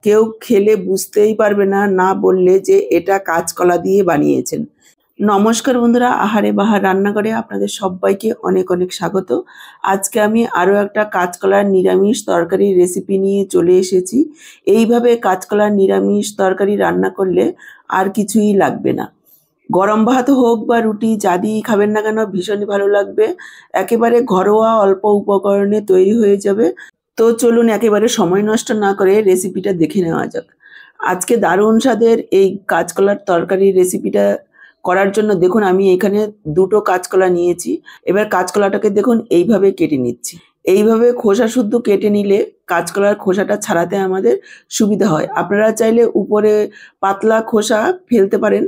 কেউ খেলে বুঝতেই পারবে না, না বললে যে এটা কাঁচকলা দিয়ে বানিয়েছেন। নমস্কার বন্ধুরা, আহারে বাহার রান্নাঘরে আপনাদের সবাইকে অনেক অনেক স্বাগত। আজকে আমি আরও একটা কাঁচকলার নিরামিষ তরকারির রেসিপি নিয়ে চলে এসেছি। এইভাবে কাঁচকলার নিরামিষ তরকারি রান্না করলে আর কিছুই লাগবে না। গরম ভাত হোক বা রুটি, যা দিয়েই খাবেন না কেন ভীষণই ভালো লাগবে। একেবারে ঘরোয়া অল্প উপকরণে তৈরি হয়ে যাবে। তো চলুন একেবারে সময় নষ্ট না করে রেসিপিটা দেখে নেওয়া যাক। আজকে দারুণ স্বাদের এই কাঁচকলার তরকারির রেসিপিটা করার জন্য দেখুন আমি এখানে দুটো কাঁচকলা নিয়েছি। এবার কাঁচকলাটাকে দেখুন এইভাবে কেটে নিচ্ছি। এইভাবে খোসা শুদ্ধ কেটে নিলে কাঁচকলার খোসাটা ছাড়াতে আমাদের সুবিধা হয়। আপনারা চাইলে উপরে পাতলা খোসা ফেলতে পারেন।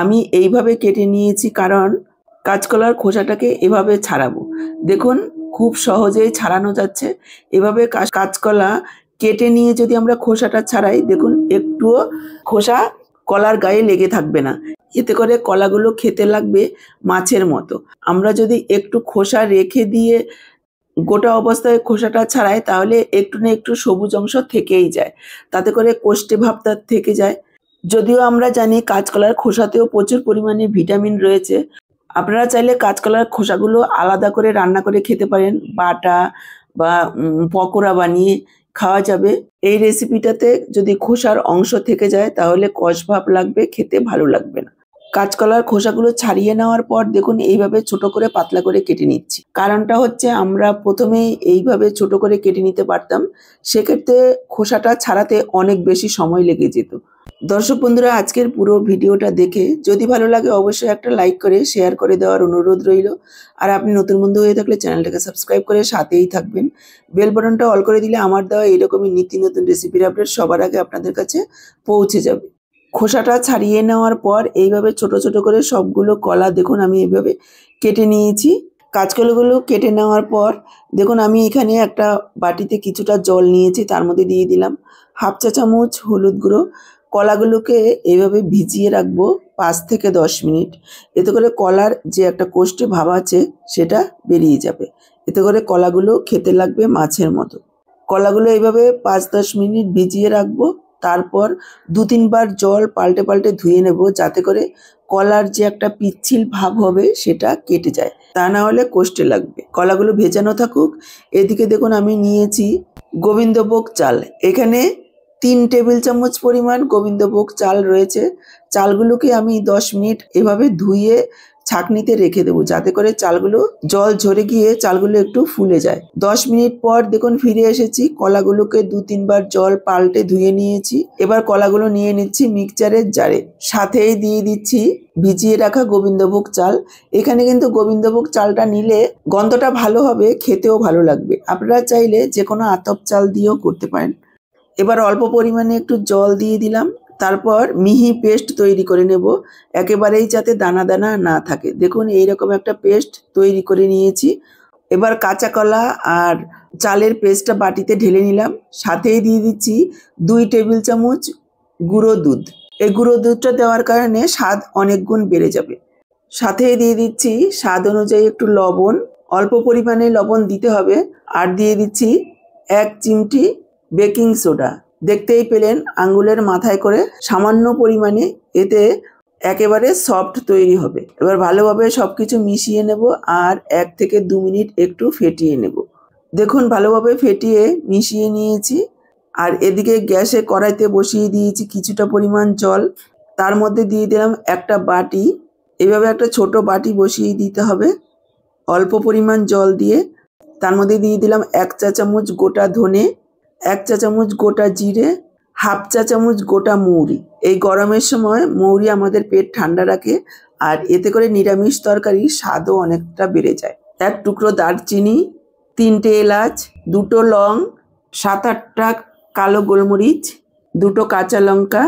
আমি এইভাবে কেটে নিয়েছি কারণ কাঁচকলার খোসাটাকে এভাবে ছাড়াবো। দেখুন খুব সহজেই ছাড়ানো যাচ্ছে। এভাবে কাঁচকলা কেটে নিয়ে যদি আমরা খোসাটা ছাড়াই, দেখুন একটুও খোসা কলার গায়ে লেগে থাকবে না। এতে করে কলাগুলো খেতে লাগবে মাছের মতো। আমরা যদি একটু খোসা রেখে দিয়ে গোটা অবস্থায় খোসাটা ছাড়াই তাহলে একটু না একটু সবুজ অংশ থেকেই যায়, তাতে করে কোষ্ঠে ভাবটা থেকে যায়। যদিও আমরা জানি কাঁচকলার খোসাতেও প্রচুর পরিমাণে ভিটামিন রয়েছে। আপনারা চাইলে কাঁচকলার খোসাগুলো আলাদা করে রান্না করে খেতে পারেন, বাটা বা পকোড়া বানিয়ে খাওয়া যাবে। এই রেসিপিটাতে যদি খোসার অংশ থেকে যায় তাহলে কষভাব লাগবে, খেতে ভালো লাগবে না। কাঁচকলার খোসাগুলো ছাড়িয়ে নেওয়ার পর দেখুন এইভাবে ছোট করে পাতলা করে কেটে নিচ্ছি। কারণটা হচ্ছে আমরা প্রথমেই এইভাবে ছোট করে কেটে নিতে পারতাম, সেক্ষেত্রে খোসাটা ছাড়াতে অনেক বেশি সময় লেগে যেত। দর্শক বন্ধুরা, আজকের পুরো ভিডিওটা দেখে যদি ভালো লাগে অবশ্যই একটা লাইক করে শেয়ার করে দেওয়ার অনুরোধ রইল। আর আপনি নতুন বন্ধু হয়ে থাকলে চ্যানেলটাকে সাবস্ক্রাইব করে সাথেই থাকবেন। বেল বাটনটা অল করে দিলে আমার দেওয়া এইরকমই নিত্য নতুন রেসিপির আপডেট সবার আগে আপনাদের কাছে পৌঁছে যাবে। খোসাটা ছাড়িয়ে নেওয়ার পর এইভাবে ছোট ছোট করে সবগুলো কলা দেখুন আমি এইভাবে কেটে নিয়েছি। কাঁচকলাগুলো কেটে নেওয়ার পর দেখুন আমি এখানে একটা বাটিতে কিছুটা জল নিয়েছি, তার মধ্যে দিয়ে দিলাম 1/2 চা চামচ হলুদ গুঁড়ো। কলাগুলোকে এইভাবে ভিজিয়ে রাখবো 5 থেকে 10 মিনিট। এতে করে কলার যে একটা কোষ্ঠে ভাব আছে সেটা বেরিয়ে যাবে। এতে করে কলাগুলো খেতে লাগবে মাছের মতো। কলাগুলো এইভাবে 5-10 মিনিট ভিজিয়ে রাখবো। তারপর 2-3 বার জল পাল্টে পাল্টে ধুয়ে নেব, যাতে করে কলার যে একটা পিচ্ছিল ভাব হবে সেটা কেটে যায়, তা না হলে কোষ্ঠে লাগবে। কলাগুলো ভেজানো থাকুক। এদিকে দেখুন আমি নিয়েছি গোবিন্দভোগ চাল। এখানে 3 টেবিল চামচ পরিমাণ গোবিন্দভোগ চাল রয়েছে। চালগুলোকে আমি 10 মিনিট এভাবে ধুয়ে ছাঁকনিতে রেখে দেবো, যাতে করে চালগুলো জল ঝরে গিয়ে চালগুলো একটু ফুলে যায়। 10 মিনিট পর দেখুন ফিরে এসেছি। কলাগুলোকে 2-3 বার জল পাল্টে ধুয়ে নিয়েছি। এবার কলাগুলো নিয়ে নিচ্ছি মিক্সচারের জারে, সাথেই দিয়ে দিচ্ছি ভিজিয়ে রাখা গোবিন্দভোগ চাল। এখানে কিন্তু গোবিন্দভোগ চালটা নিলে গন্ধটা ভালো হবে, খেতেও ভালো লাগবে। আপনারা চাইলে যে কোনো আতপ চাল দিয়েও করতে পারেন। এবার অল্প পরিমাণে একটু জল দিয়ে দিলাম। তারপর মিহি পেস্ট তৈরি করে নেব, একেবারেই যাতে দানা দানা না থাকে। দেখুন এইরকম একটা পেস্ট তৈরি করে নিয়েছি। এবার কাঁচা কলা আর চালের পেস্টটা বাটিতে ঢেলে নিলাম। সাথেই দিয়ে দিচ্ছি 2 টেবিল চামচ গুঁড়ো দুধ। এই গুঁড়ো দুধটা দেওয়ার কারণে স্বাদ অনেক গুণ বেড়ে যাবে। সাথেই দিয়ে দিচ্ছি স্বাদ অনুযায়ী একটু লবণ, অল্প পরিমাণে লবণ দিতে হবে। আর দিয়ে দিচ্ছি 1 চিমটি বেকিং সোডা। দেখতেই পেলেন আঙ্গুলের মাথায় করে সামান্য পরিমাণে, এতে একেবারে সফট তৈরি হবে। এবার ভালোভাবে সবকিছু মিশিয়ে নেব আর 1 থেকে 2 মিনিট একটু ফেটিয়ে নেব। দেখুন ভালোভাবে ফেটিয়ে মিশিয়ে নিয়েছি। আর এদিকে গ্যাসে কড়াইতে বসিয়ে দিয়েছি কিছুটা পরিমাণ জল। তার মধ্যে দিয়ে দিলাম একটা বাটি। এভাবে একটা ছোট বাটি বসিয়ে দিতে হবে অল্প পরিমাণ জল দিয়ে। তার মধ্যে দিয়ে দিলাম 1 চা চামচ গোটা ধনে, 1 চা চামচ গোটা জিরে, 1/2 চা চামচ গোটা মৌরি। এই গরমের সময় মৌরি আমাদের পেট ঠান্ডা রাখে আর এতে করে নিরামিষ তরকারির স্বাদও অনেকটা বেড়ে যায়। 1 টুকরো দারচিনি, 3টে এলাচ, 2টো লং, 7-8টা কালো গোলমরিচ, 2টো কাঁচা লঙ্কা,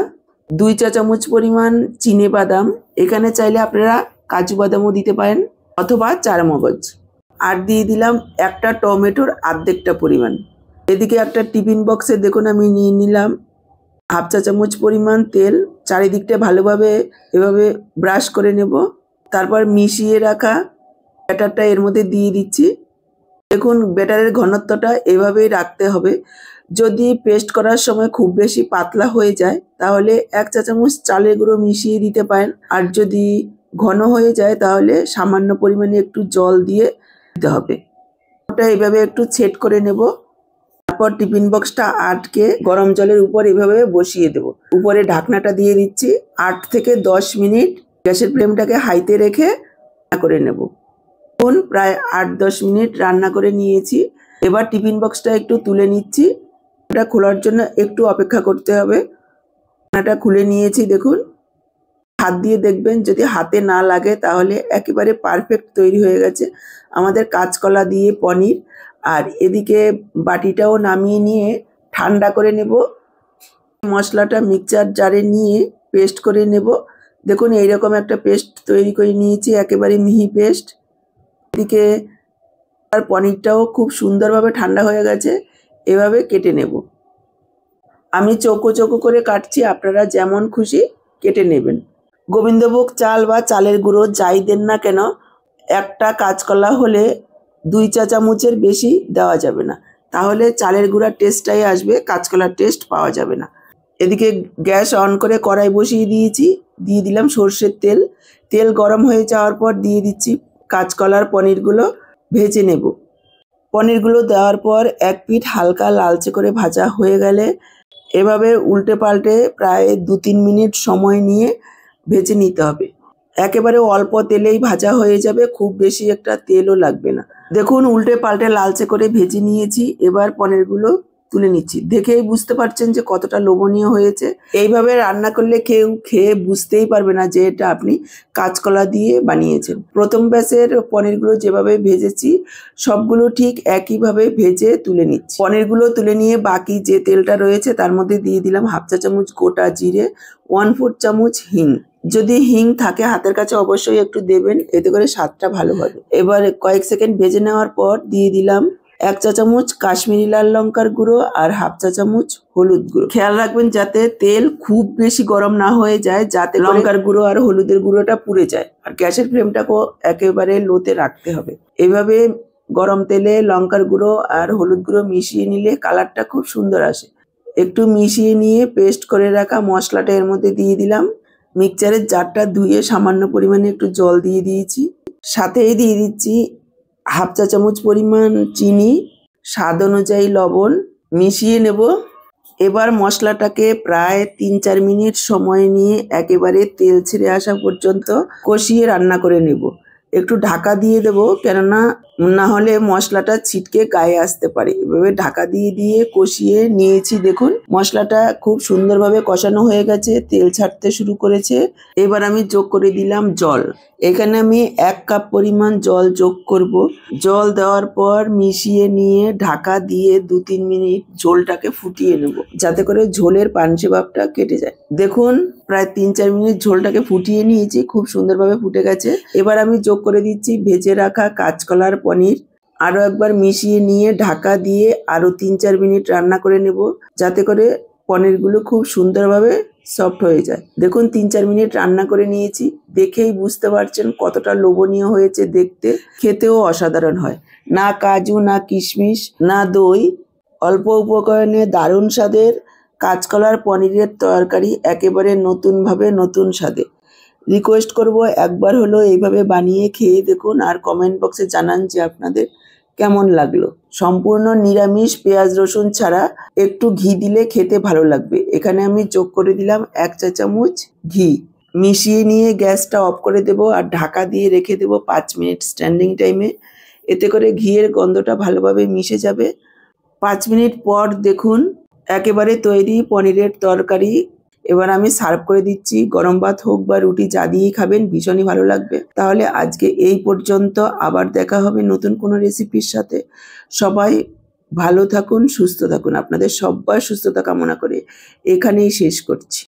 2 চা চামচ পরিমাণ চিনেবাদাম। এখানে চাইলে আপনারা কাজু বাদামও দিতে পারেন অথবা চারমগজ। আর দিয়ে দিলাম একটা টমেটোর অর্ধেকটা পরিমাণ। এদিকে একটা টিফিন বক্সে দেখুন আমি নিয়ে নিলাম 1/2 চা চামচ পরিমাণ তেল। চারিদিকটা ভালোভাবে এভাবে ব্রাশ করে নেব। তারপর মিশিয়ে রাখা ব্যাটারটা এর মধ্যে দিয়ে দিচ্ছি। দেখুন ব্যাটারের ঘনত্বটা এভাবেই রাখতে হবে, যদি পেস্ট করার সময় খুব বেশি পাতলা হয়ে যায় তাহলে 1 চা চামচ চালের গুঁড়ো মিশিয়ে দিতে পারেন। আর যদি ঘন হয়ে যায় তাহলে সামান্য পরিমাণে একটু জল দিয়ে দিতে হবে। ওটা এভাবে একটু সেট করে নেব। তারপর টিফিন বক্সটা আটকে গরম জলের উপর এভাবে বসিয়ে দেব। উপরে ঢাকনাটা দিয়ে দিচ্ছি। 8 থেকে 10 মিনিট গ্যাসের ফ্লেমটাকে হাইতে রেখে রান্না করে নেব। প্রায় 8-10 মিনিট রান্না করে নিয়েছি। এবার টিফিন বক্সটা একটু তুলে নিচ্ছি। এটা খোলার জন্য একটু অপেক্ষা করতে হবে। ঢাকনাটা খুলে নিয়েছি, দেখুন। হাত দিয়ে দেখবেন, যদি হাতে না লাগে তাহলে একেবারে পারফেক্ট তৈরি হয়ে গেছে আমাদের কাঁচকলা দিয়ে পনির। আর এদিকে বাটিটাও নামিয়ে নিয়ে ঠান্ডা করে নেব। মশলাটা মিক্সচার জারে নিয়ে পেস্ট করে নেব। দেখুন এইরকম একটা পেস্ট তৈরি করে নিয়েছি, একেবারে মিহি পেস্ট। এদিকে আর পনিরটাও খুব সুন্দরভাবে ঠান্ডা হয়ে গেছে। এভাবে কেটে নেব। আমি চৌকো চৌকো করে কাটছি, আপনারা যেমন খুশি কেটে নেবেন। গোবিন্দভোগ চাল বা চালের গুঁড়ো যাই দেন না কেন, একটা কাঁচকলা হলে 2 চা চামচের বেশি দেওয়া যাবে না, তাহলে চালের গুঁড়ার টেস্টটাই আসবে, কাঁচকলার টেস্ট পাওয়া যাবে না। এদিকে গ্যাস অন করে কড়াই বসিয়ে দিয়েছি, দিয়ে দিলাম সর্ষের তেল। তেল গরম হয়ে যাওয়ার পর দিয়ে দিচ্ছি কাঁচকলার পনিরগুলো ভেজে নেব। পনিরগুলো দেওয়ার পর এক পিঠ হালকা লালচে করে ভাজা হয়ে গেলে এভাবে উল্টে পাল্টে প্রায় 2-3 মিনিট সময় নিয়ে ভেজে নিতে হবে। একেবারে অল্প তেলেই ভাজা হয়ে যাবে, খুব বেশি একটা তেলও লাগবে না। দেখুন উল্টে পাল্টে লালচে করে ভেজে নিয়েছি। এবার পনিরগুলো তুলে নিচ্ছি। দেখেই বুঝতে পারছেন যে কতটা লোভনীয় হয়েছে। এইভাবে রান্না করলে কেউ খেয়ে বুঝতেই পারবে না যে এটা আপনি কাঁচকলা দিয়ে বানিয়েছেন। প্রথম ব্যাচের পনিরগুলো যেভাবে ভেজেছি সবগুলো ঠিক একইভাবে ভেজে তুলে নিচ্ছি। পনিরগুলো তুলে নিয়ে বাকি যে তেলটা রয়েছে তার মধ্যে দিয়ে দিলাম 1/2 চা চামচ গোটা জিরে, 1/4 চামচ হিং। যদি হিং থাকে হাতের কাছে অবশ্যই একটু দেবেন, এতে করে স্বাদটা ভালো হবে। এবার কয়েক সেকেন্ড ভেজে নেওয়ার পর দিয়ে দিলাম 1 চা চামচ কাশ্মীরি লাল লঙ্কার গুঁড়ো আর 1/2 চা চামচ হলুদ গুঁড়ো। খেয়াল রাখবেন যাতে তেল খুব বেশি গরম না হয়ে যায়, যাতে লঙ্কার গুঁড়ো আর হলুদের গুঁড়োটা পুড়ে যায়। আর গ্যাসের ফ্লেমটাকেও একেবারে লোতে রাখতে হবে। এভাবে গরম তেলে লঙ্কার গুঁড়ো আর হলুদ গুঁড়ো মিশিয়ে নিলে কালারটা খুব সুন্দর আসে। একটু মিশিয়ে নিয়ে পেস্ট করে রাখা মশলাটা এর মধ্যে দিয়ে দিলাম। মিক্সচারের জারটা ধুয়ে সামান্য পরিমাণে একটু জল দিয়ে দিয়েছি। সাথেই দিয়ে দিচ্ছি 1/2 চা চামচ পরিমাণ চিনি, স্বাদ অনুযায়ী লবণ, মিশিয়ে নেব। এবার মশলাটাকে প্রায় 3-4 মিনিট সময় নিয়ে একেবারে তেল ছেড়ে আসা পর্যন্ত কষিয়ে রান্না করে নেব। একটু ঢাকা দিয়ে দেব, কেননা না হলে মশলাটা ছিটকে গায়ে আসতে পারে। এভাবে ঢাকা দিয়ে দিয়ে কষিয়ে নিয়েছি। দেখুন মশলাটা খুব সুন্দরভাবে কষানো হয়ে গেছে, তেল ছাড়তে শুরু করেছে। এবার আমি যোগ করে দিলাম জল। এখানে আমি 1 কাপ পরিমাণ জল যোগ করব। জল দেওয়ার পর মিশিয়ে নিয়ে ঢাকা দিয়ে 2-3 মিনিট ঝোলটাকে ফুটিয়ে নেব, যাতে করে ঝোলের পানসে ভাবটা কেটে যায়। দেখুন প্রায় 3-4 মিনিট ঝোলটাকে ফুটিয়ে নিয়েছি, খুব সুন্দরভাবে ফুটে গেছে। এবার আমি যোগ করে দিচ্ছি ভেজে রাখা কাঁচকলার পনির। আরও একবার মিশিয়ে নিয়ে ঢাকা দিয়ে আরও 3-4 মিনিট রান্না করে নেব, যাতে করে পনিরগুলো খুব সুন্দরভাবে সফট হয়ে যায়। দেখুন 3-4 মিনিট রান্না করে নিয়েছি, দেখেই বুঝতে পারছেন কতটা লোভনীয় হয়েছে দেখতে। খেতেও অসাধারণ হয়। না কাজু, না কিশমিশ, না দই, অল্প উপকরণে দারুণ স্বাদের কাঁচকলার পনিরের তরকারি, একেবারে নতুনভাবে নতুন স্বাদে। রিকোয়েস্ট করব একবার হলো এইভাবে বানিয়ে খেয়ে দেখুন, আর কমেন্ট বক্সে জানান যে আপনাদের কেমন লাগলো। সম্পূর্ণ নিরামিষ, পেঁয়াজ রসুন ছাড়া, একটু ঘি দিলে খেতে ভালো লাগবে। এখানে আমি যোগ করে দিলাম 1 চা চামচ ঘি। মিশিয়ে নিয়ে গ্যাসটা অফ করে দেব আর ঢাকা দিয়ে রেখে দেব 5 মিনিট স্ট্যান্ডিং টাইমে। এতে করে ঘিয়ের গন্ধটা ভালোভাবে মিশে যাবে। 5 মিনিট পর দেখুন একেবারে তৈরি পনিরের তরকারি। এবার আমি সার্ভ করে দিচ্ছি। গরম ভাত হোক বা রুটি, যা দিয়েই খাবেন ভীষণই ভালো লাগবে। তাহলে আজকে এই পর্যন্ত, আবার দেখা হবে নতুন কোনো রেসিপির সাথে। সবাই ভালো থাকুন, সুস্থ থাকুন। আপনাদের সবার সুস্থতা কামনা করে এখানেই শেষ করছি।